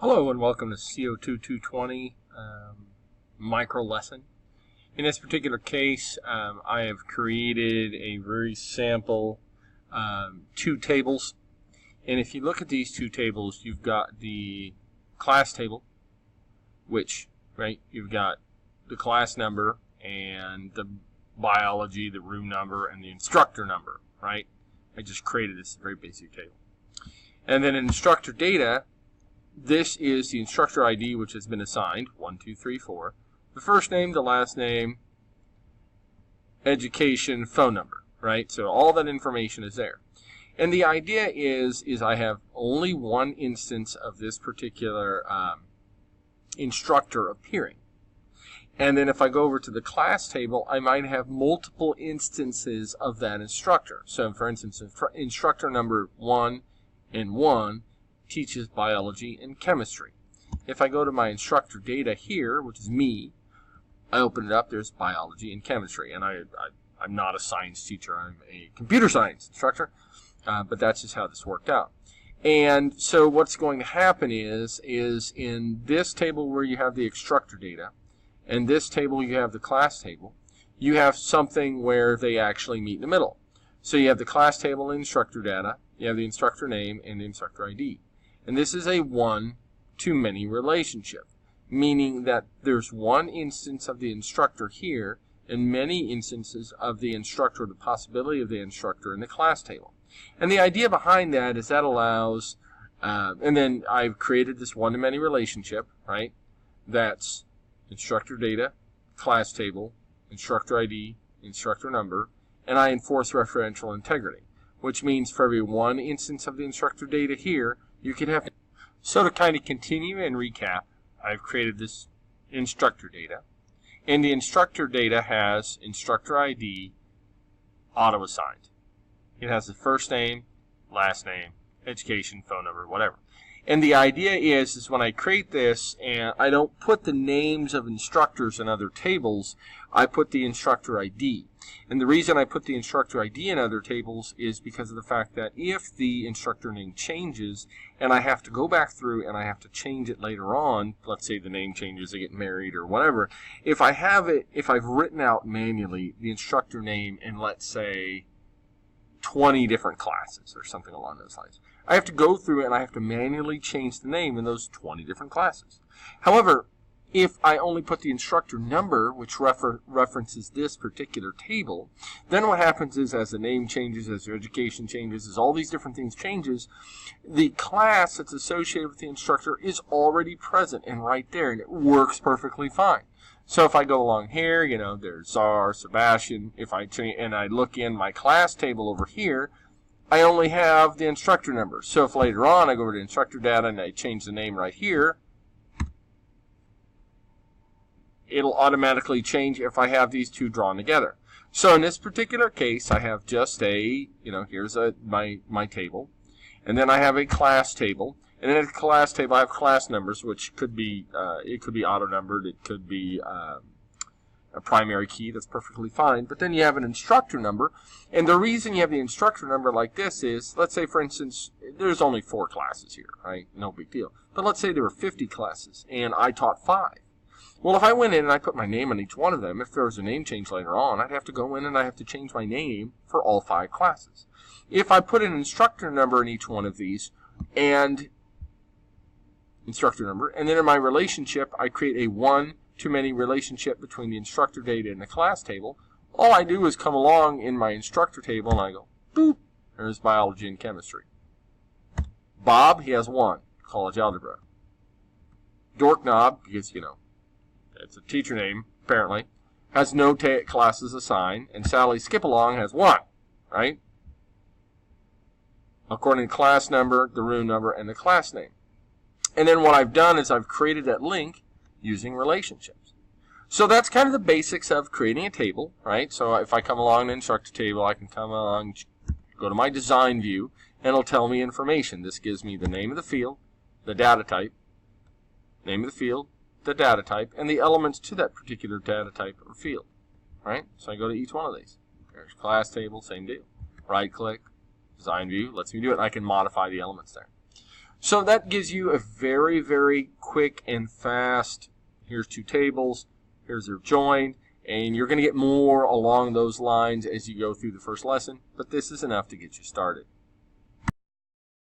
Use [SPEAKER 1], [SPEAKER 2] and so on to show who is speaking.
[SPEAKER 1] Hello and welcome to COT220 micro lesson. In this particular case, I have created a very sample two tables. And if you look at these two tables, you've got the class table, which, you've got the class number and the biology, the room number, and the instructor number, right? I just created this very basic table. And then in instructor data, this is the instructor ID which has been assigned, 1, 2, 3, 4. The first name, the last name, education, phone number, right? So all that information is there. And the idea is I have only one instance of this particular instructor appearing. And then if I go over to the class table, I might have multiple instances of that instructor. So for instance, instructor number 1 and 1 teaches biology and chemistry. If I go to my instructor data here, which is me, I open it up, there's biology and chemistry. And I'm not a science teacher, I'm a computer science instructor, but that's just how this worked out. And so what's going to happen is in this table where you have the instructor data, and this table you have the class table, you have something where they actually meet in the middle. So you have the class table and instructor data, you have the instructor name and the instructor ID. And this is a one-to-many relationship, meaning that there's one instance of the instructor here and many instances of the instructor, the possibility of the instructor in the class table. And the idea behind that is that allows, and then I've created this one-to-many relationship, right? That's instructor data, class table, instructor ID, instructor number, and I enforce referential integrity, which means for every one instance of the instructor data here, you could have. So to kind of continue and recap, I've created this instructor data, and the instructor data has instructor ID auto-assigned. It has the first name, last name, education, phone number, whatever. And the idea is when I create this, and I don't put the names of instructors in other tables, I put the instructor ID. And the reason I put the instructor ID in other tables is because of the fact that if the instructor name changes, and I have to go back through and I have to change it later on, let's say the name changes, they get married or whatever, if I've written out manually the instructor name in, let's say, 20 different classes or something along those lines, I have to go through and I have to manually change the name in those 20 different classes. However, if I only put the instructor number, which references this particular table, then what happens is as the name changes, as your education changes, as all these different things changes, the class that's associated with the instructor is already present and right there, and it works perfectly fine. So if I go along here, there's Czar, Sebastian. If I change and I look in my class table over here, I only have the instructor number. So if later on I go over to instructor data and I change the name right here, it'll automatically change if I have these two drawn together. So in this particular case, I have just a, here's my table, and then I have a class table, and in the class table I have class numbers, which could be, it could be auto-numbered, it could be a primary key, that's perfectly fine. But then you have an instructor number, and the reason you have the instructor number like this is, let's say for instance, there's only 4 classes here, right? No big deal. But let's say there were 50 classes, and I taught 5. Well, if I went in and I put my name on each one of them, if there was a name change later on, I'd have to go in and I have to change my name for all 5 classes. If I put an instructor number in each one of these, and instructor number, and then in my relationship, I create a one-to-many relationship between the instructor data and the class table, all I do is come along in my instructor table and I go, boop, there's biology and chemistry. Bob, he has 1, college algebra. Dorknob, because, it's a teacher name, apparently, has no classes assigned, and Sally Skipalong has 1, right? According to class number, the room number, and the class name. And then what I've done is I've created that link using relationships. So that's kind of the basics of creating a table, right? So if I come along the instructor table, I can come along, go to my design view, and it'll tell me information. This gives me the name of the field, the data type, name of the field, the data type, and the elements to that particular data type or field, right? So I go to each one of these. There's class table, same deal. Right click, design view, lets me do it, and I can modify the elements there. So that gives you a very, very quick and fast, here's two tables, here's their joined, and you're going to get more along those lines as you go through the first lesson, but this is enough to get you started.